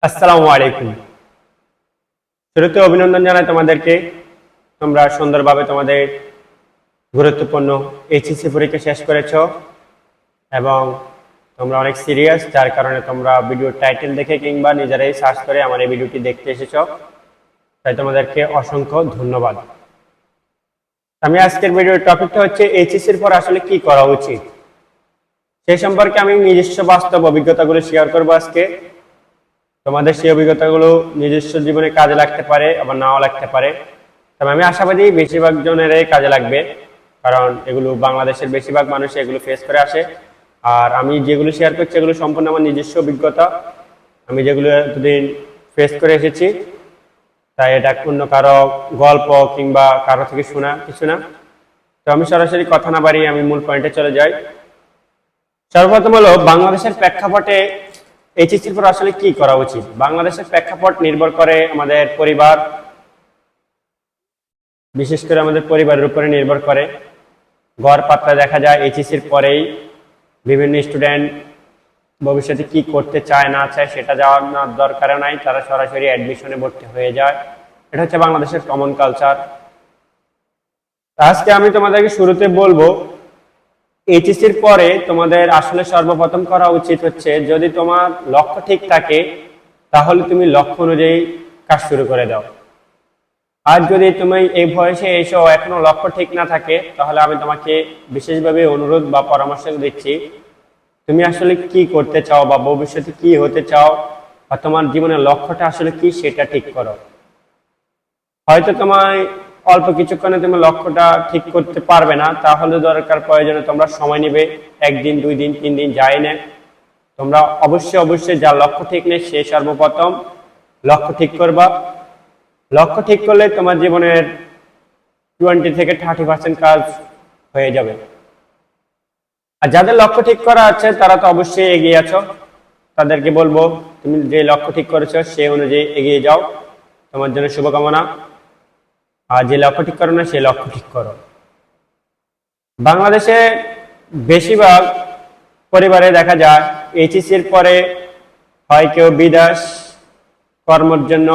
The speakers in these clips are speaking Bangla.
আসসালামু আলাইকুম। শুরুতে অভিনন্দন জানাই তোমাদেরকে। তোমরা সুন্দরভাবে তোমাদের গুরুত্বপূর্ণ এইচএসসি পরীক্ষা শেষ করেছো এবং তোমরা অনেক সিরিয়াস, যার কারণে তোমরা ভিডিওর টাইটেল দেখে কিংবা নিজেরাই সার্চ করে আমার এই ভিডিওটি দেখতে এসেছো। তাই তোমাদেরকে অসংখ্য ধন্যবাদ। আমি আজকের ভিডিওর টপিকটা হচ্ছে এইচএসসির পর আসলে কি করা উচিত, সেই সম্পর্কে আমি নিজস্ব বাস্তব অভিজ্ঞতাগুলো শেয়ার করবো আজকে। তোমাদের সেই অভিজ্ঞতাগুলো নিজস্ব জীবনে কাজে লাগতে পারে, আবার নাও লাগতে পারে। তবে আমি আশাবাদী বেশিরভাগ জনেরই কাজে লাগবে, কারণ এগুলো বাংলাদেশের বেশিরভাগ মানুষ এগুলো ফেস করে আসে। আর আমি যেগুলো শেয়ার করছি এগুলো সম্পূর্ণ আমার নিজস্ব অভিজ্ঞতা, আমি যেগুলো এতদিন ফেস করে এসেছি। তাই এটা অন্য কারো গল্প কিংবা কারো থেকে শোনা কিছু না। তো আমি সরাসরি কথা না বাড়িয়ে আমি মূল পয়েন্টে চলে যাই। সর্বপ্রথম হলো বাংলাদেশের প্রেক্ষাপটে এইচএসসির পর আসলে কি করা উচিত। বাংলাদেশের প্রেক্ষাপট নির্ভর করে আমাদের পরিবার, বিশেষ করে আমাদের পরিবারের উপরে নির্ভর করে। গড় পাত্রা দেখা যায় এইচএসসির পরেই বিভিন্ন স্টুডেন্ট ভবিষ্যতে কি করতে চায় না চায় সেটা জানার দরকার নাই, তারা সরাসরি অ্যাডমিশনে ভর্তি হয়ে যায়। এটা হচ্ছে বাংলাদেশের কমন কালচার। আজকে আমি তোমাদেরকে শুরুতে বলবো এইচএসসির পরে তোমাদের আসলে সর্বপ্রথম করা উচিত হচ্ছে, যদি তোমার লক্ষ্য ঠিক থাকে তাহলে তুমি লক্ষ্য অনুযায়ী কাজ শুরু করে দাও। আর যদি তুমি এই বয়সে এসো এখনো লক্ষ্য ঠিক না থাকে, তাহলে আমি তোমাকে বিশেষভাবে অনুরোধ বা পরামর্শ দিচ্ছি, তুমি আসলে কি করতে চাও বা ভবিষ্যতে কি হতে চাও বা তোমার জীবনের লক্ষ্যটা আসলে কি সেটা ঠিক করো। হয়তো তোমায় অল্প কিছুক্ষণে তুমি লক্ষ্যটা ঠিক করতে পারবে না, তাহলে দরকার প্রয়োজনে তোমরা সময় নেবে, 1 দিন 2 দিন 3 দিন যাই না, তোমরা অবশ্যই যার লক্ষ্য ঠিক নেই সে সর্বপ্রথম লক্ষ্য ঠিক করবা। লক্ষ্য ঠিক করলে তোমার জীবনের 20 থেকে 30% কাজ হয়ে যাবে। আর যাদের লক্ষ্য ঠিক করা আছে তারা তো অবশ্যই এগিয়ে আছো, তাদেরকে বলবো তুমি যে লক্ষ্য ঠিক করেছো সে অনুযায়ী এগিয়ে যাও, তোমার জন্য শুভকামনা। আর যে লক্ষ্য ঠিক করো না সে লক্ষ্য ঠিক করো। বাংলাদেশে বেশিরভাগ পরিবারে দেখা যায় এইচএসসির পরে হয় কেউ বিদেশ কর্মের জন্য,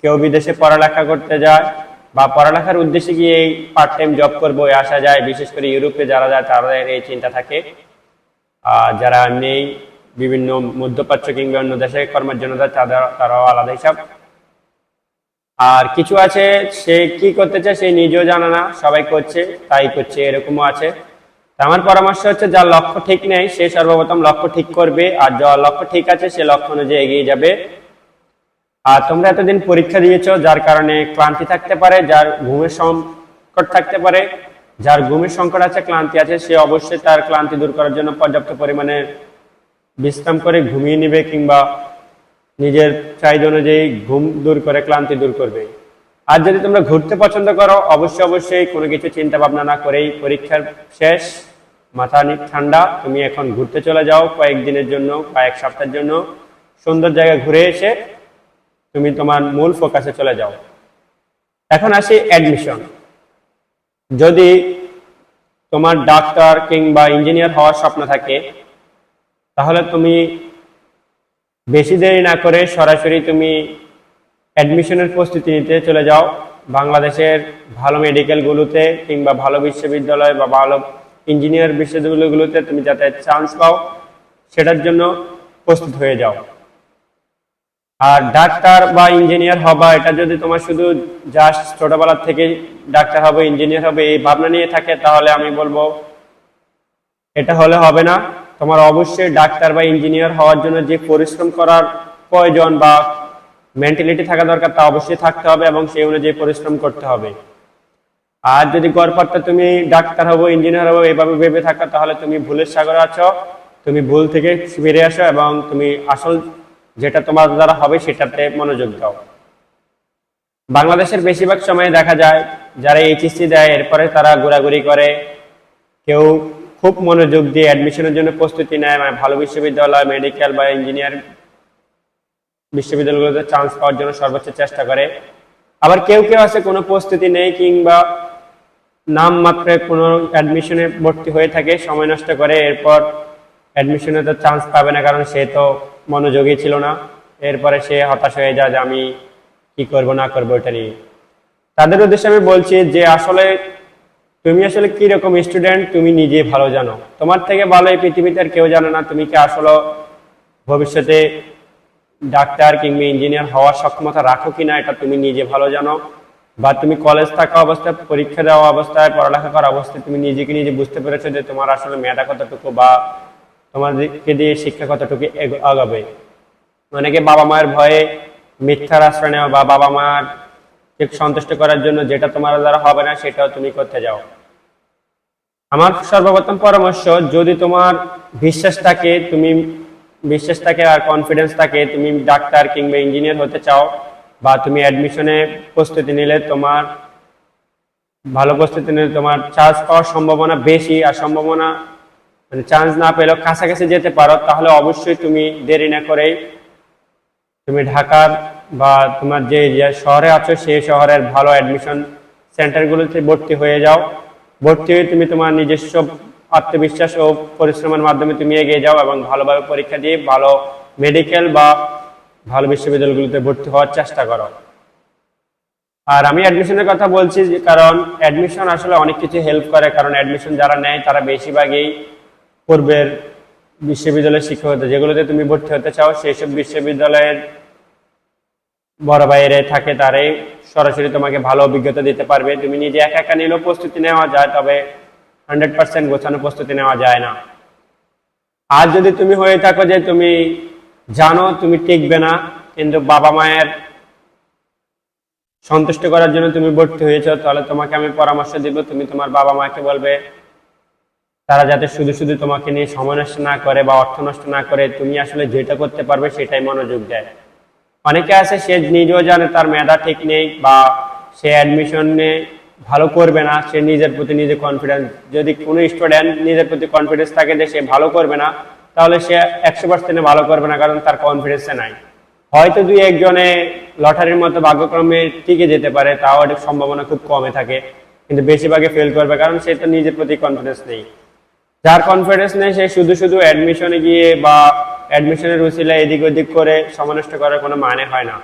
কেউ বিদেশে পড়ালেখা করতে যায় বা পড়ালেখার উদ্দেশ্যে গিয়ে পার্ট টাইম জব করবো আসা যায়। বিশেষ করে ইউরোপে যারা যায় তাদের এই চিন্তা থাকে। আর যারা নেই বিভিন্ন মধ্যপ্রাচ্য কিংবা অন্য দেশে কর্মের জন্য যায় তারাও আলাদা হিসাব। আর কিছু আছে সে কি করতে চায় সে নিজেও জানে না, সবাই করছে তাই করছে, এরকমও আছে। আমার পরামর্শ হচ্ছে যার লক্ষ্য ঠিক নেই সে সর্বপ্রথম লক্ষ্য ঠিক করবে, আর যার লক্ষ্য ঠিক আছে সে লক্ষ্য অনুযায়ী এগিয়ে যাবে। আর তোমরা এতদিন পরীক্ষা দিয়েছো, যার কারণে ক্লান্তি থাকতে পারে, যার ঘুমের সংকট থাকতে পারে, যার ঘুমের সংকট আছে ক্লান্তি আছে, সে অবশ্যই তার ক্লান্তি দূর করার জন্য পর্যাপ্ত পরিমাণে বিশ্রাম করে ঘুমিয়ে নিবে কিংবা নিজের চাহিদা অনুযায়ী ঘুম দূর করে ক্লান্তি দূর করবে। আর যদি তোমরা ঘুরতে পছন্দ করো অবশ্যই কোনো কিছু চিন্তা ভাবনা না করেই পরীক্ষার শেষ মাথা ঠান্ডা তুমি এখন ঘুরতে চলে যাও, কয়েকদিনের জন্য বা 1 সপ্তাহের জন্য সুন্দর জায়গায় ঘুরে এসে তুমি তোমার মূল ফোকাসে চলে যাও। এখন আসি অ্যাডমিশন। যদি তোমার ডাক্তার কিংবা ইঞ্জিনিয়ার হওয়ার স্বপ্ন থাকে তাহলে তুমি বেশি দেরি না করে সরাসরি তুমি অ্যাডমিশনের প্রস্তুতি নিতে চলে যাও। বাংলাদেশের ভালো মেডিকেলগুলোতে কিংবা ভালো বিশ্ববিদ্যালয় বা ভালো ইঞ্জিনিয়ার বিশ্ববিদ্যালয়গুলোতে তুমি যাতে চান্স পাও সেটার জন্য প্রস্তুত হয়ে যাও। আর ডাক্তার বা ইঞ্জিনিয়ার হবা এটা যদি তোমার শুধু জাস্ট ছোটবেলার থেকে ডাক্তার হবে ইঞ্জিনিয়ার হবে এই ভাবনা নিয়ে থাকে, তাহলে আমি বলবো এটা হলে হবে না। তোমার অবশ্যই ডাক্তার বা ইঞ্জিনিয়ার হওয়ার জন্য যে পরিশ্রম করার প্রয়োজন বা মেন্টালিটি থাকা দরকার তা অবশ্যই থাকতে হবে এবং সেই অনুযায়ী পরিশ্রম করতে হবে। আর যদি গড়পাত্তা তুমি ডাক্তার হবো ইঞ্জিনিয়ার হবো এইভাবে ভেবে থাকো তাহলে তুমি ভুলের সাগরে আছো। তুমি ভুল থেকে ফিরে আসো এবং তুমি আসল যেটা তোমার দ্বারা হবে সেটাতে মনোযোগ দাও। বাংলাদেশের বেশিরভাগ সময় দেখা যায় যারা এইচএসসি দেয় এরপরে তারা ঘোরাঘুরি করে, কেউ খুব মনোযোগ দিয়ে অ্যাডমিশনের জন্য প্রস্তুতি নেয়, মানে ভালো বিশ্ববিদ্যালয় মেডিকেল বা ইঞ্জিনিয়ার বিশ্ববিদ্যালয়গুলোতে চান্স পাওয়ার জন্য সর্বোচ্চ চেষ্টা করে। আবার কেউ আছে কোনো প্রস্তুতি নেই কিংবা নাম মাত্রে কোনো অ্যাডমিশনে ভর্তি হয়ে থাকে, সময় নষ্ট করে, এরপর অ্যাডমিশনে তো চান্স পাবে না কারণ সে তো মনোযোগী ছিল না। এরপরে সে হতাশ হয়ে যায় যে আমি কি করব না করবো এটা নিয়ে। তাদের উদ্দেশ্যে আমি বলছি যে আসলে তুমি আসলে কি রকম স্টুডেন্ট তুমি নিজে ভালো জানো। তোমার থেকে ভালো এই পৃথিবীতে আর কেউ জানে না তুমি কি আসলে ভবিষ্যতে ডাক্তার কিংবা ইঞ্জিনিয়ার হওয়ার সক্ষমতা রাখো কিনা, এটা তুমি নিজে ভালো জানো। বা তুমি কলেজ থাকা অবস্থায়, পরীক্ষা দেওয়া অবস্থায়, পড়ালেখা করা অবস্থায় তুমি নিজেকে নিজে বুঝতে পেরেছো যে তোমার আসলে মেধা কতটুকু বা তোমাদেরকে দিয়ে শিক্ষা কতটুকু আগাবে। অনেকে বাবা মায়ের ভয়ে মিথ্যার আশ্রয় নেওয়া বা বাবা মার সন্তুষ্ট করার জন্য যেটা তোমার দ্বারা হবে না সেটাও তুমি করতে যাও। আমার সর্বপ্রথম পরামর্শ, যদি তোমার বিশ্বাস থাকে আর কনফিডেন্স থাকে, তুমি ডাক্তার কিংবা ইঞ্জিনিয়ার হতে চাও বা তুমি অ্যাডমিশনে প্রস্তুতি নিলে তোমার ভালো প্রস্তুতি নিলে তোমার চান্স পাওয়ার সম্ভাবনা বেশি, আর সম্ভাবনা মানে চান্স না পেলেও কাছাকাছি যেতে পারো, তাহলে অবশ্যই তুমি দেরি না করেই তুমি ঢাকার বা তোমার যে শহরে আছো সেই শহরের ভালো অ্যাডমিশন সেন্টারগুলোতে ভর্তি হয়ে যাও। ভর্তি হয়ে তুমি তোমার নিজস্ব আত্মবিশ্বাস ও পরিশ্রমের মাধ্যমে তুমি এগিয়ে যাও এবং ভালোভাবে পরীক্ষা দিয়ে ভালো মেডিকেল বা ভালো বিশ্ববিদ্যালয়গুলোতে ভর্তি হওয়ার চেষ্টা করো। আর আমি অ্যাডমিশনের কথা বলছি কারণ অ্যাডমিশন আসলে অনেক কিছু হেল্প করে, কারণ অ্যাডমিশন যারা নেয় তারা বেশিরভাগই পূর্বের বিশ্ববিদ্যালয়ের শিক্ষক হতে, যেগুলোতে তুমি ভর্তি হতে চাও সেই সব বিশ্ববিদ্যালয়ের বড় বাইরে থাকে, তারাই সরাসরি তোমাকে ভালো অভিজ্ঞতা দিতে পারবে। তুমি নিজে একা একা নিলেও প্রস্তুতি নেওয়া যায়, তবে 100% গোছানো প্রস্তুতি নেওয়া যায় না। আর যদি তুমি হয়ে থাকো যে তুমি জানো তুমি টিকবে না, কিন্তু বাবা মায়ের সন্তুষ্ট করার জন্য তুমি ভর্তি হয়েছো, তাহলে তোমাকে আমি পরামর্শ দিব তুমি তোমার বাবা মাকে বলবে তারা যাতে শুধু শুধু তোমাকে নিয়ে সময় নষ্ট না করে বা অর্থ নষ্ট না করে তুমি আসলে যেটা করতে পারবে সেটাই মনোযোগ দেয়। অনেকে আছে সে নিজেও জানে তার মেধা ঠিক নেই বা সে অ্যাডমিশনে ভালো করবে না, সে নিজের প্রতি নিজে কনফিডেন্স, যদি কোনো স্টুডেন্ট নিজের প্রতি কনফিডেন্স থাকে যে সে ভালো করবে না, তাহলে সে 100% ভালো করবে না, কারণ তার কনফিডেন্সে নাই। হয়তো দুই একজনে লটারির মতো ভাগ্যক্রমে টিকে যেতে পারে, তাও অনেক সম্ভাবনা খুব কমে থাকে, কিন্তু বেশিরভাগে ফেল করবে কারণ সে তো নিজের প্রতি কনফিডেন্স নেই। যার কনফিডেন্স নেই সে শুধু শুধু অ্যাডমিশনে গিয়ে বা অ্যাডমিশনের উসিলা এদিক ওদিক করে সময় নষ্ট করার কোনো মানে হয় না।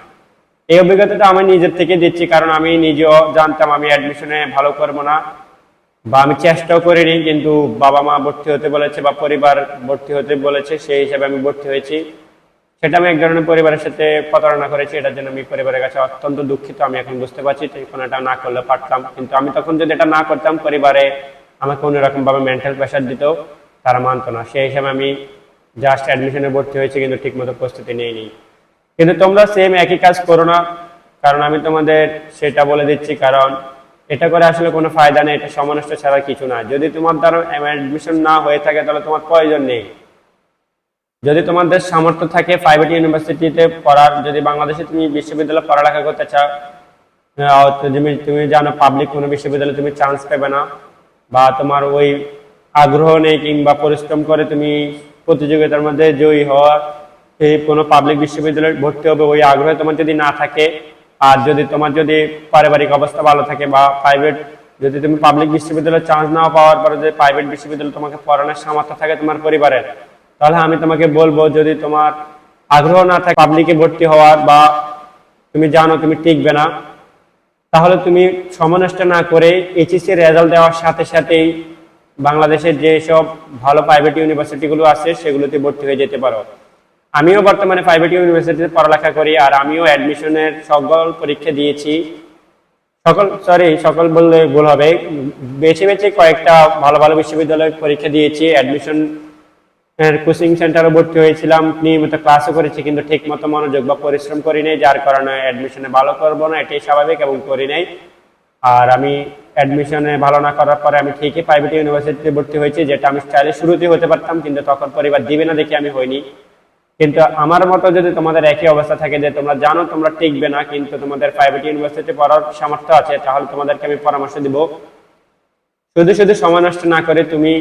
এই অভিজ্ঞতাটা আমি নিজের থেকে দিচ্ছি, কারণ আমি নিজেও জানতাম আমি অ্যাডমিশনে ভালো করবো না বা আমি চেষ্টাও করিনি, কিন্তু বাবা মা ভর্তি হতে বলেছে বা পরিবার ভর্তি হতে বলেছে, সেই হিসাবে আমি ভর্তি হয়েছি। সেটা আমি এক ধরনের পরিবারের সাথে প্রতারণা করেছি, এটার জন্য আমি পরিবারের কাছে অত্যন্ত দুঃখিত। আমি এখন বুঝতে পারছি তখন এটা না করলে পারতাম, কিন্তু আমি তখন যদি এটা না করতাম পরিবারে আমাকে অন্যরকম ভাবে মেন্টাল প্রেশার দিত, তারা মানতো না। সেই হিসাবে আমি জাস্ট অ্যাডমিশনে ভর্তি হয়েছি, কিন্তু ঠিকমতো প্রস্তুতি নিইনি। কিন্তু তোমরা সেম একই কাজ করো না, কারণ আমি তোমাদের সেটা বলে দিচ্ছি, কারণ এটা করে আসলে কোনো ফায়দা নেই, এটা সময় নষ্ট ছাড়া কিছু না। যদি তোমার দ্বারা অ্যাডমিশন না হয়ে থাকে তাহলে তোমার প্রয়োজন নেই। যদি তোমাদের সামর্থ্য থাকে প্রাইভেট ইউনিভার্সিটিতে পড়ার, যদি বাংলাদেশে তুমি বিশ্ববিদ্যালয়ে পড়ালেখা করতে চাও, তুমি জানো পাবলিক কোনো বিশ্ববিদ্যালয়ে তুমি চান্স পাবে না বা তোমার ওই আগ্রহ নেই কিংবা পরিশ্রম করে তুমি প্রতিযোগিতার মধ্যে জয়ী হওয়া, এই কোনো পাবলিক বিশ্ববিদ্যালয়ে ভর্তি হবে ওই আগ্রহ তোমার যদি না থাকে, আর যদি তোমার যদি পারিবারিক অবস্থা ভালো থাকে বা প্রাইভেট, যদি তুমি পাবলিক বিশ্ববিদ্যালয়ে চান্স না পাওয়ার পরে যদি প্রাইভেট বিশ্ববিদ্যালয়ে তোমাকে পড়ানোর সামর্থ্য থাকে তোমার পরিবারের, তাহলে আমি তোমাকে বলবো যদি তোমার আগ্রহ না থাকে পাবলিকে ভর্তি হওয়ার বা তুমি জানো তুমি টিকবে না, তাহলে তুমি সময় নষ্ট না করে এইচএসসি রেজাল্ট দেওয়ার সাথে সাথেই বাংলাদেশের যেসব ভালো প্রাইভেট ইউনিভার্সিটিগুলো আছে সেগুলোতে ভর্তি হয়ে যেতে পারো। আমিও বর্তমানে প্রাইভেট ইউনিভার্সিটিতে পড়ালেখা করি, আর আমিও অ্যাডমিশনের সকল পরীক্ষা দিয়েছি। সকল বললে ভুল হবে, বেছে বেছে কয়েকটা ভালো ভালো বিশ্ববিদ্যালয়ে পরীক্ষা দিয়েছি, অ্যাডমিশন কোচিং সেন্টারে ভর্তি হয়েছিলাম, নিয়মিত ক্লাসও করেছি, কিন্তু ঠিক মতো মনোযোগ বা পরিশ্রম করি নাই, যার কারণে অ্যাডমিশনে ভালো করবো না এটাই স্বাভাবিক এবং করি নাই। আর আমি অ্যাডমিশনে ভালো না করার পরে আমি ঠিকই প্রাইভেট ইউনিভার্সিটিতে ভর্তি হয়েছি, যেটা আমি চাইলে শুরুতে হতে পারতাম, কিন্তু তখন পরিবার দিবে না দেখে আমি হইনি। কিন্তু আমার মতো যদি তোমাদের একই অবস্থা থাকে যে তোমরা জানো তোমরা টিকবে না কিন্তু তোমাদের প্রাইভেট ইউনিভার্সিটি পড়ার সামর্থ্য আছে, তাহলে তোমাদেরকে আমি পরামর্শ দিব শুধু শুধু সময় নষ্ট না করে তুমি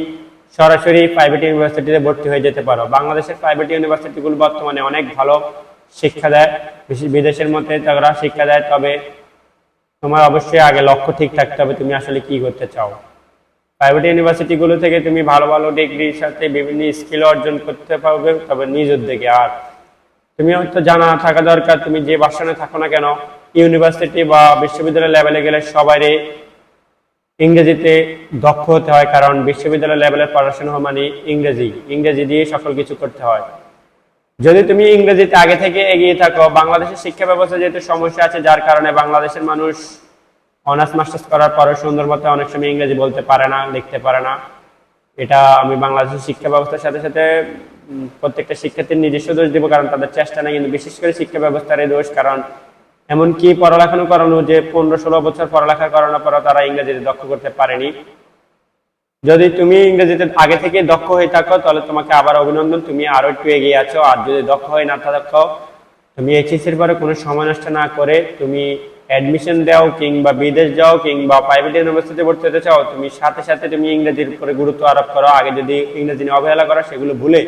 সরাসরি প্রাইভেট ইউনিভার্সিটিতে ভর্তি হয়ে যেতে পারো। বাংলাদেশের প্রাইভেট ইউনিভার্সিটিগুলো বর্তমানে অনেক ভালো শিক্ষা দেয়, বিদেশের মধ্যে তারা শিক্ষা দেয়, তবে তোমার অবশ্যই আগে লক্ষ্য ঠিক থাকতে হবে তুমি আসলে কি করতে চাও। প্রাইভেট ইউনিভার্সিটিগুলো থেকে তুমি ভালো ভালো ডিগ্রির সাথে বিভিন্ন স্কিল অর্জন করতে পারবে, তবে নিজ উদ্যোগে। আর তুমি হয়তো জানা থাকা দরকার, তুমি যে ভার্সনে থাকো না কেন, ইউনিভার্সিটি বা বিশ্ববিদ্যালয় লেভেলে গেলে সবারই ইংরেজিতে দক্ষ হতে হয়, কারণ বিশ্ববিদ্যালয় লেভেলের পড়াশোনা মানে ইংরেজি, ইংরেজি দিয়ে সকল কিছু করতে হয়। যদি তুমি ইংরেজিতে আগে থেকে এগিয়ে থাকো, বাংলাদেশের শিক্ষা ব্যবস্থা যেহেতু সমস্যা আছে, যার কারণে বাংলাদেশের মানুষ অনার্স মাস্টার্স করার পরে সুন্দর মতো অনেক সময় ইংরেজি বলতে পারে না, লিখতে পারে না। এটা আমি বাংলাদেশের শিক্ষা ব্যবস্থার সাথে সাথে প্রত্যেকটা শিক্ষার্থীর নিজস্ব দোষ দিব, কারণ তাদের চেষ্টা নেই, কিন্তু বিশেষ করে শিক্ষা ব্যবস্থার এই দোষ। কারণ এমনকি পড়ালেখা করানো, যে 15-16 বছর পড়ালেখা করানোর পরও তারা ইংরেজিতে দক্ষ করতে পারেনি। যদি তুমি ইংরেজিতে আগে থেকে দক্ষ হয়ে থাকো তাহলে তোমাকে আবার অভিনন্দন, তুমি আরো একটু এগিয়ে আছো। আর যদি দক্ষ হয়ে না থাকো, তুমি এইচএসসির পরে কোনো সময় নষ্ট না করে তুমি অ্যাডমিশন দাও, কিংবা বিদেশ যাও, কিংবা প্রাইভেট ইউনিভার্সিটিতে ভর্তি হতে চাও, তুমি সাথে সাথে তুমি ইংরেজির উপরে গুরুত্ব আরোপ করো। আগে যদি ইংরেজি নিয়ে অবহেলা করো, সেগুলো ভুলে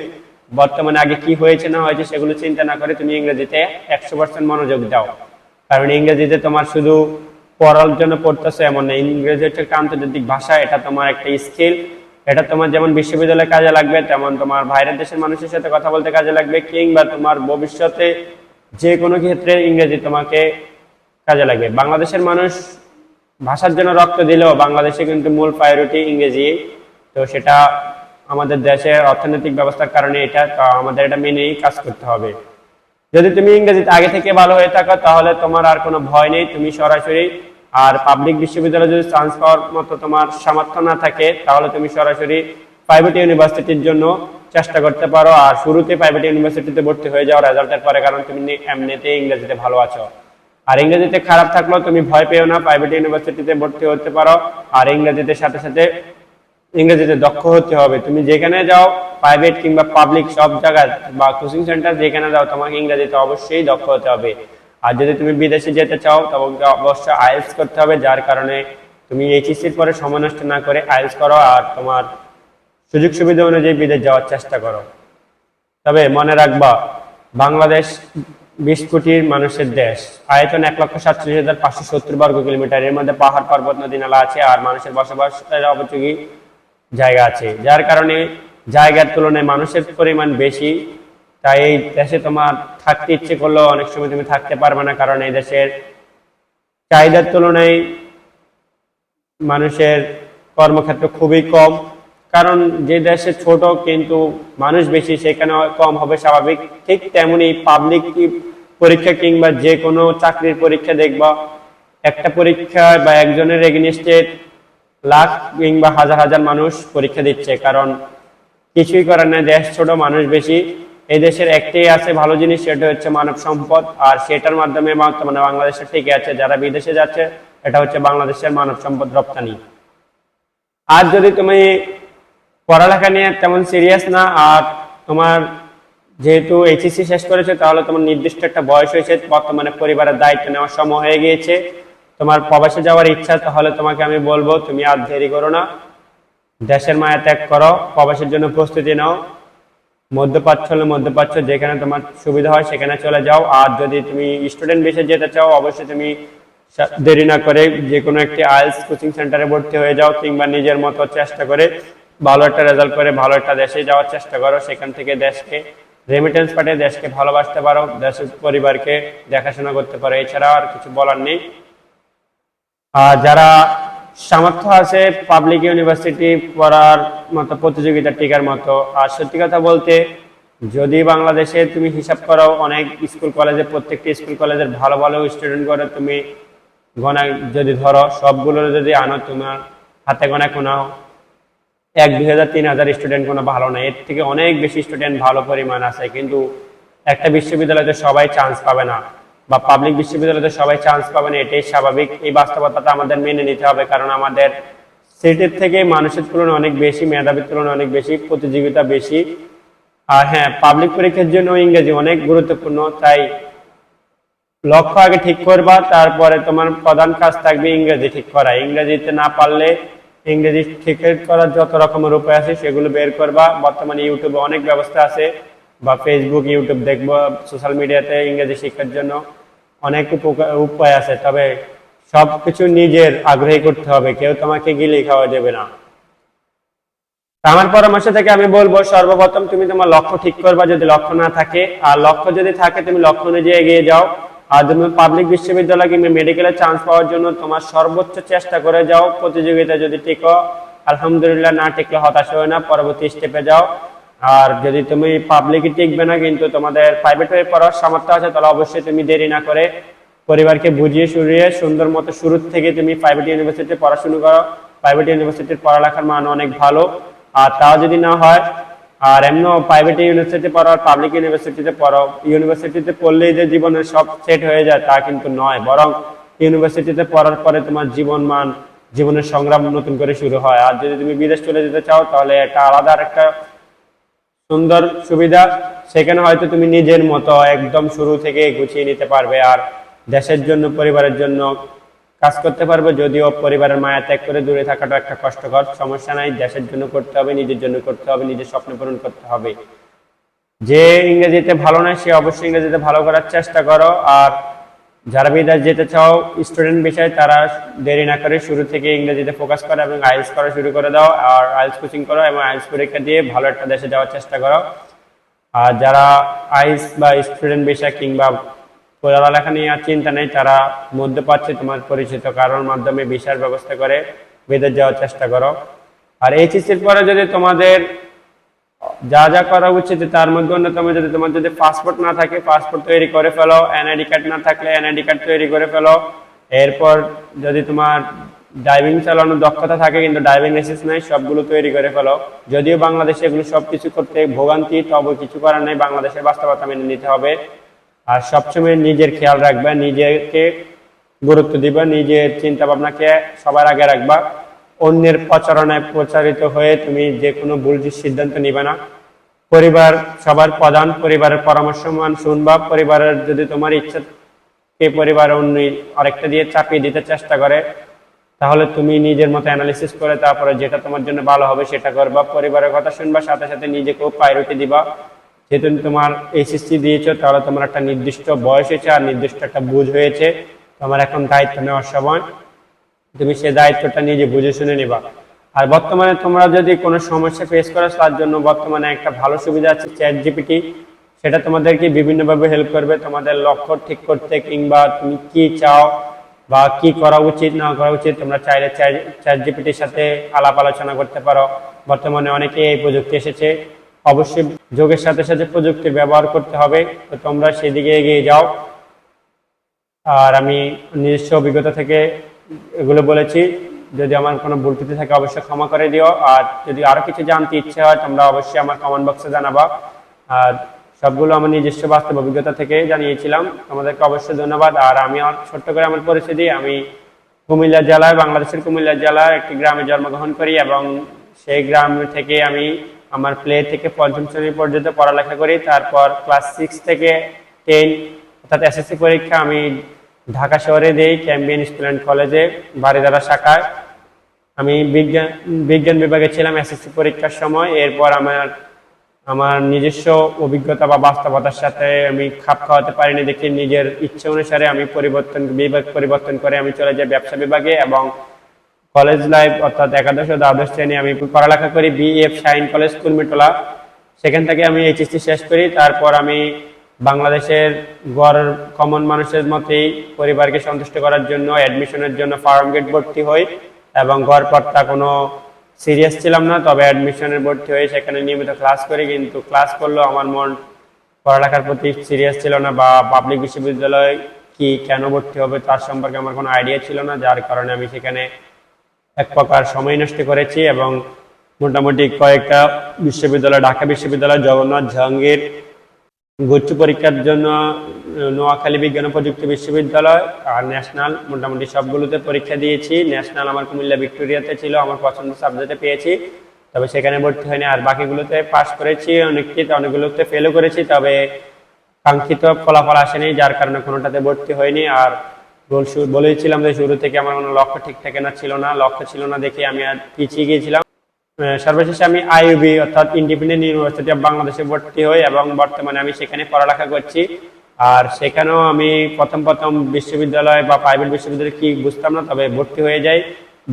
বর্তমানে আগে কি হয়েছে না হয়েছে সেগুলো চিন্তা না করে তুমি ইংরেজিতে 100% মনোযোগ দাও। কারণ ইংরেজিতে তোমার শুধু পড়ার জন্য পড়তেছো এমন না, ইংরেজি হচ্ছে একটা আন্তর্জাতিক ভাষা, এটা তোমার একটা স্কিল। এটা তোমার যেমন বিশ্ববিদ্যালয়ে কাজে লাগবে, তেমন তোমার বাইরের দেশের মানুষের সাথে কথা বলতে কাজে লাগবে, কিংবা তোমার ভবিষ্যতে যে কোনো ক্ষেত্রে ইংরেজি তোমাকে কাজে লাগবে। বাংলাদেশের মানুষ ভাষার জন্য রক্ত দিলেও বাংলাদেশে কিন্তু মূল প্রায়োরিটি ইংরেজি। তো সেটা আমাদের দেশের অর্থনৈতিক ব্যবস্থার কারণে এটা, তো আমাদের এটা মেনেই কাজ করতে হবে। যদি তুমি ইংরেজিতে আগে থেকে ভালো হয়ে থাকো তাহলে তোমার আর কোনো ভয় নেই, তুমি সরাসরি, আর পাবলিক বিশ্ববিদ্যালয়ে যদি চান্স পাওয়ার মতো তোমার সামর্থ্য না থাকে তাহলে তুমি সরাসরি প্রাইভেট ইউনিভার্সিটির জন্য চেষ্টা করতে পারো। আর শুরুতে প্রাইভেট ইউনিভার্সিটিতে ভর্তি হয়ে যাও রেজাল্টের পরে, কারণ তুমি এমনিতে ইংরেজিতে ভালো আছো। আর ইংরেজিতে খারাপ থাকলেও তুমি ভয় পেও না, প্রাইভেট ইউনিভার্সিটিতে ভর্তি হতে পারো। আর ইংরেজিতে সাথে সাথে ইংরেজিতে দক্ষ হতে হবে। তুমি যেখানে যাও, প্রাইভেট কিংবা পাবলিক সব জায়গায় বা কোচিং সেন্টার যেখানে যাও, তোমাকে ইংরেজিতে অবশ্যই দক্ষ হতে হবে। আর যদি তুমি বিদেশে যেতে চাও তবে অবশ্যই আইএলটিএস করতে হবে, যার কারণে তুমি এইচএসসির পরে সময় নষ্ট না করে আইএলটিএস করো আর তোমার সুযোগ সুবিধা অনুযায়ী বিদেশ যাওয়ার চেষ্টা করো। তবে মনে রাখবা, বাংলাদেশ 20 কোটির মানুষের দেশ, আয়তন 1,47,570 বর্গ কিলোমিটার, এর মধ্যে পাহাড় পর্বত নদী নালা আছে আর মানুষের বসবাসের উপযোগী জায়গা আছে, যার কারণে জায়গার তুলনায় মানুষের পরিমাণ বেশি। তাই এই দেশে তোমার থাকতে ইচ্ছে করলেও অনেক সময় তুমি থাকতে পারবে না, কারণ এই দেশের চাহিদার তুলনায় মানুষের কর্মক্ষেত্র খুবই কম। কারণ যে দেশে ছোট কিন্তু মানুষ বেশি, সেখানে কম হবে স্বাভাবিক। ঠিক তেমনি পাবলিক পরীক্ষা কিংবা যে কোনো চাকরির পরীক্ষা দেখবা, একটা পরীক্ষায় বা একজনের এগেনিস্টে লাখ কিংবা হাজার হাজার মানুষ পরীক্ষা দিচ্ছে, কারণ কিছুই করার নাই, দেশ ছোট মানুষ বেশি। এই দেশের একটাই আছে ভালো জিনিস, সেটা হচ্ছে মানব সম্পদ, আর সেটার মাধ্যমে বর্তমানে বাংলাদেশে টিকে আছে। যারা বিদেশে যাচ্ছে, এটা হচ্ছে বাংলাদেশের মানব সম্পদ রপ্তানি। আর যদি তুমি পড়ালেখা নিয়ে তেমন সিরিয়াস না, আর তোমার যেহেতু এইচএসসি শেষ করেছে, তাহলে তোমার নির্দিষ্ট একটা বয়স হয়েছে, বর্তমানে পরিবারের দায়িত্ব নেওয়ার সময় হয়ে গিয়েছে, তোমার প্রবাসে যাওয়ার ইচ্ছা, তাহলে তোমাকে আমি বলবো তুমি আর দেরি করো না, দেশের মায়া ত্যাগ করো, প্রবাসের জন্য প্রস্তুতি নাও। মধ্যপ্রাচ্য হলে মধ্যপ্রাচ্য, যেখানে তোমার সুবিধা হয় সেখানে চলে যাও। আর যদি তুমি স্টুডেন্ট বেসে যেতে চাও, অবশ্যই তুমি দেরি না করে যে কোনো একটি আইএলটিএস কোচিং সেন্টারে ভর্তি হয়ে যাও, কিংবা নিজের মতো চেষ্টা করে ভালো একটা রেজাল্ট করে ভালো একটা দেশে যাওয়ার চেষ্টা করো। সেখান থেকে দেশকে রেমিটেন্স পাঠিয়ে দেশকে ভালোবাসতে পারো, দেশের পরিবারকে দেখাশোনা করতে পারো। এছাড়া আর কিছু বলার নেই। আর যারা সামর্থ্য আছে পাবলিক ইউনিভার্সিটি পড়ার মতো, প্রতিযোগিতা টিকার মতো, আর সত্যি কথা বলতে যদি বাংলাদেশে তুমি হিসাব করো, অনেক স্কুল কলেজে, প্রত্যেকটি স্কুল কলেজের ভালো ভালো স্টুডেন্ট করে তুমি গোনা যদি ধরো, সবগুলোর যদি আনো, তোমার হাতে গোনা কোনো 1-2,000 3,000 স্টুডেন্ট কোনো ভালো না, এর থেকে অনেক বেশি স্টুডেন্ট ভালো পরিমাণ আছে। কিন্তু একটা বিশ্ববিদ্যালয়তে সবাই চান্স পাবে না, বা পাবলিক বিশ্ববিদ্যালয়তে সবাই চান্স পাবে না, এটাই স্বাভাবিক। এই বাস্তবতাটা আমাদের মেনে নিতে হবে, কারণ আমাদের সিটির থেকে মানুষের তুলনায় অনেক বেশি, মেধাবীর তুলনায় অনেক বেশি, প্রতিযোগিতা বেশি। আর হ্যাঁ, পাবলিক পরীক্ষার জন্য ইংরেজি অনেক গুরুত্বপূর্ণ। তাই লক্ষ্য আগে ঠিক করবা, তারপরে তোমার প্রধান কাজ থাকবে ইংরেজি ঠিক করা। ইংরেজিতে না পারলে ইংরেজি ঠিক করার যত রকমের উপায় আছে সেগুলো বের করবা। বর্তমানে ইউটিউবে অনেক ব্যবস্থা আছে, বা ফেসবুক, ইউটিউব দেখবো, সোশ্যাল মিডিয়াতে ইংরেজি শিক্ষার জন্য অনেক উপায় আছে। তবে সবকিছু নিজের আগ্রহী করতে হবে, কেউ তোমাকে গিলে খাওয়া যাবে না। তা আমার পরামর্শ থেকে আমি বলবো, সর্বপ্রথম তুমি তোমার লক্ষ্য ঠিক করবা, যদি লক্ষ্য না থাকে, আর লক্ষ্য যদি থাকে তুমি লক্ষ্য অনুযায়ী এগিয়ে যাও। আর তুমি পাবলিক বিশ্ববিদ্যালয় কিংবা মেডিকেলে চান্স পাওয়ার জন্য তোমার সর্বোচ্চ চেষ্টা করে যাও। প্রতিযোগিতা যদি টিকো আলহামদুলিল্লাহ, না টিকলে হতাশ হয় না, পরবর্তী স্টেপে যাও। আর যদি তুমি পাবলিকে টিকবে না কিন্তু তোমাদের প্রাইভেট হয়ে পড়ার সামর্থ্য আছে, তাহলে অবশ্যই তুমি দেরি না করে পরিবারকে বুঝিয়ে সুঝিয়ে সুন্দর মতো শুরু থেকে তুমি প্রাইভেট ইউনিভার্সিটিতে পড়াশোনা করো। প্রাইভেট ইউনিভার্সিটির পড়ালেখার মান অনেক ভালো। আর তাও যদি না হয়, আর এমন প্রাইভেট ইউনিভার্সিটি পড়ো আর পাবলিক ইউনিভার্সিটিতে পড়ো, ইউনিভার্সিটিতে পড়লেই যে জীবনের সব সেট হয়ে যায় তা কিন্তু নয়, বরং ইউনিভার্সিটিতে পড়ার পরে তোমার জীবনের সংগ্রাম নতুন করে শুরু হয়। আর যদি তুমি বিদেশ চলে যেতে চাও তাহলে এটা আলাদা একটা সুন্দর সুবিধা, সেখানে হয়তো তুমি নিজের মতো একদম শুরু থেকে গুছিয়ে নিতে পারবে আর দেশের জন্য পরিবারের জন্য কাজ করতে পারবে। যদিও পরিবারের মায়া ত্যাগ করে দূরে থাকাটা একটা কষ্টকর, সমস্যা নাই, দেশের জন্য করতে হবে, নিজের জন্য করতে হবে, নিজের স্বপ্ন পূরণ করতে হবে। যে ইংরেজিতে ভালো নয় সে অবশ্যই ইংরেজিতে ভালো করার চেষ্টা করো। আর যারা বিদেশ যেতে চাও স্টুডেন্ট বিষয়ে, তারা দেরি না করে শুরু থেকে ইংরেজিতে ফোকাস করো এবং আইএলটিএস করা শুরু করে দাও। আর আইএলটিএস কোচিং করো এবং আইএলটিএস পরীক্ষা দিয়ে ভালো একটা দেশে যাওয়ার চেষ্টা করো। আর যারা আইএলটিএস বা স্টুডেন্ট বিষয় কিংবা পড়ালেখা নিয়ে আর চিন্তা নেই, তারা মধ্যপ্রাচ্যে তোমার পরিচিত কারোর মাধ্যমে ভিসার ব্যবস্থা করে বিদেশ যাওয়ার চেষ্টা করো। আর এইচএসসির পরে যদি তোমাদের যা যা করা উচিত তার মধ্যে অন্যতম, যদি তোমার যদি পাসপোর্ট না থাকে পাসপোর্ট তৈরি করে ফেলো, এনআইডি কার্ড না থাকলে এনআইডি কার্ড তৈরি করে ফেলো। এরপর যদি তোমার ড্রাইভিং চালানোর দক্ষতা থাকে কিন্তু ড্রাইভিং লাইসেন্স নাই, সবগুলো তৈরি করে ফেলো। যদিও বাংলাদেশে এগুলো সবকিছু করতে ভোগান্তি, তবে কিছু করার নেই, বাংলাদেশের বাস্তবতা মেনে নিতে হবে। আর সবসময় নিজের খেয়াল রাখবা, নিজেকে গুরুত্ব দিবা, নিজের চিন্তা ভাবনাকে সবার আগে রাখবা। অন্যের প্রচারণায় প্রচারিত হয়ে তুমি যে কোনো ভুল সিদ্ধান্ত নিবে না। পরিবার সবার প্রধান, পরিবারের পরামর্শ শুনবা। পরিবারের যদি তোমার ইচ্ছা পরিবার অন্য আরেকটা দিয়ে চাপিয়ে দিতে চেষ্টা করে, তাহলে তুমি নিজের মতো অ্যানালিসিস করে তারপরে যেটা তোমার জন্য ভালো হবে সেটা করবা। পরিবারের কথা শুনবা, সাথে সাথে নিজেকেও প্রায়োরিটি দিবা। যেহেতু তোমার এইচএসসি দিয়েছো, তাহলে তোমার একটা নির্দিষ্ট বয়স হয়েছে আর নির্দিষ্ট একটা বুঝ হয়েছে, তোমার এখন দায়িত্ব নেওয়ার সময়। তুমি সেই দায়িত্বটা নিজে বুঝে শুনে নিবা। আর বর্তমানে তোমরা যদি কোনো সমস্যা ফেস করো, তার জন্য বর্তমানে একটা ভালো সুবিধা আছে চ্যাট জিপিটি। সেটা তোমাদেরকে বিভিন্নভাবে হেল্প করবে তোমাদের লক্ষ্য ঠিক করতে, কিংবা তুমি কি চাও বা কি করা উচিত না করা উচিত, তোমরা চাইলে চ্যাট জিপিটির সাথে আলাপ আলোচনা করতে পারো। বর্তমানে অনেকে এই প্রযুক্তি এসেছে, অবশ্যই যোগের সাথে সাথে প্রযুক্তির ব্যবহার করতে হবে, তো তোমরা সেদিকে এগিয়ে যাও। আর আমি নিজস্ব অভিজ্ঞতা থেকে এগুলো বলেছি, যদি আমার কোনো ভুল ত্রুটি থাকে অবশ্যই ক্ষমা করে দিও। আর যদি আরো কিছু জানতে ইচ্ছে হয় তোমরা অবশ্যই আমার কমেন্ট বক্সে জানাবা। আর সবগুলো আমার নিজস্ব বাস্তব অভিজ্ঞতা থেকে জানিয়েছিলাম, তোমাদেরকে অবশ্যই ধন্যবাদ। আর আমি ছোট্ট করে আমার পরিচয়, আমি কুমিল্লা জেলায়, বাংলাদেশের কুমিল্লা জেলার একটি গ্রামে জন্মগ্রহণ করি এবং সেই গ্রাম থেকে আমি আমার প্লে থেকে পঞ্চম শ্রেণী পর্যন্ত পড়ালেখা করি। তারপর ক্লাস 6 থেকে 10 অর্থাৎ এসএসসি পরীক্ষা আমি ঢাকা শহরে দেই, ক্যাম্বিয়ান স্কুল অ্যান্ড কলেজে, বারিধারা শাখায়। আমি বিজ্ঞান বিভাগে ছিলাম এসএসসি পরীক্ষার সময়। এরপর আমার নিজস্ব অভিজ্ঞতা বা বাস্তবতার সাথে আমি খাপ খাওয়াতে পারিনি দেখে নিজের ইচ্ছে অনুসারে আমি বিভাগ পরিবর্তন করে আমি চলে যাই ব্যবসা বিভাগে। এবং কলেজ লাইফ অর্থাৎ একাদশ ও দ্বাদশ শ্রেণী আমি পড়ালেখা করি বিএফ শাইন কলেজ কুর্মিটোলা, সেখান থেকে আমি এইচএসসি শেষ করি। তারপর আমি বাংলাদেশের গড় কমন মানুষের মতেই পরিবারকে সন্তুষ্ট করার জন্য অ্যাডমিশনের জন্য ফার্ম গেট ভর্তি হই এবং গড় পড়তা কোনো সিরিয়াস ছিলাম না, তবে অ্যাডমিশনের ভর্তি হয়ে সেখানে নিয়মিত ক্লাস করি। কিন্তু ক্লাস করলেও আমার মন পড়ালেখার প্রতি সিরিয়াস ছিল না, বা পাবলিক বিশ্ববিদ্যালয় কি কেন ভর্তি হবে তার সম্পর্কে আমার কোনো আইডিয়া ছিল না, যার কারণে আমি সেখানে এক প্রকার সময় নষ্ট করেছি। এবং মোটামুটি কয়েকটা বিশ্ববিদ্যালয়, ঢাকা বিশ্ববিদ্যালয়, জগন্নাথ জাহাঙ্গীর, গুচ্ছ পরীক্ষার জন্য নোয়াখালী বিজ্ঞান ও প্রযুক্তি বিশ্ববিদ্যালয় আর ন্যাশনাল, মোটামুটি সবগুলোতে পরীক্ষা দিয়েছি। ন্যাশনাল আমার কুমিল্লা ভিক্টোরিয়াতে ছিল, আমার পছন্দের সাবজেক্টে পেয়েছি, তবে সেখানে ভর্তি হয়নি। আর বাকিগুলোতে পাস করেছি, অনেকগুলোতে ফেলও করেছি, তবে কাঙ্ক্ষিত ফলাফল আসেনি, যার কারণে কোনোটাতে ভর্তি হয়নি। আর বলেছিলাম যে শুরু থেকে আমার কোনো লক্ষ্য ঠিক ছিল না, লক্ষ্য ছিল না দেখে আমি আর পিছিয়ে গিয়েছিলাম। সর্বশেষে আমি আইইউবি অর্থাৎ ইন্ডিপেন্ডেন্ট ইউনিভার্সিটি অফ বাংলাদেশে ভর্তি হই এবং বর্তমানে আমি সেখানে পড়ালেখা করছি। আর সেখানেও আমি প্রথম বিশ্ববিদ্যালয় বা প্রাইভেট বিশ্ববিদ্যালয় কি বুঝতাম না, তবে ভর্তি হয়ে যাই।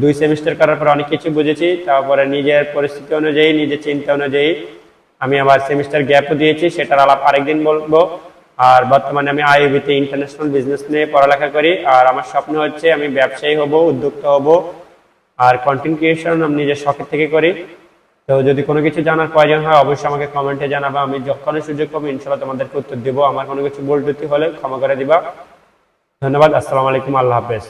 2 সেমিস্টার করার পর অনেক কিছু বুঝেছি, তারপরে নিজের পরিস্থিতি অনুযায়ী, নিজের চিন্তা অনুযায়ী আমি আবার সেমিস্টার গ্যাপও দিয়েছি, সেটার আলাপ আরেকদিন বলবো। আর বর্তমানে আমি আইইবিতে ইন্টারন্যাশনাল বিজনেস নিয়ে পড়ালেখা করি। আর আমার স্বপ্ন হচ্ছে আমি ব্যবসায়ী হব, উদ্যোক্তা হব। আর কন্টেন্ট ক্রিয়েশন আমি নিজের শখের থেকে করি। তো যদি কোনো কিছু জানার প্রয়োজন হয় অবশ্যই আমাকে কমেন্টে জানাবা, আমি যখন সুযোগ পাবো ইনশাল্লাহ তোমাদেরকে উত্তর দিব। আমার কোনো কিছু ভুল ত্রুটি হলে ক্ষমা করে দিবা। ধন্যবাদ। আসসালামু আলাইকুম। আল্লাহ হাফেজ।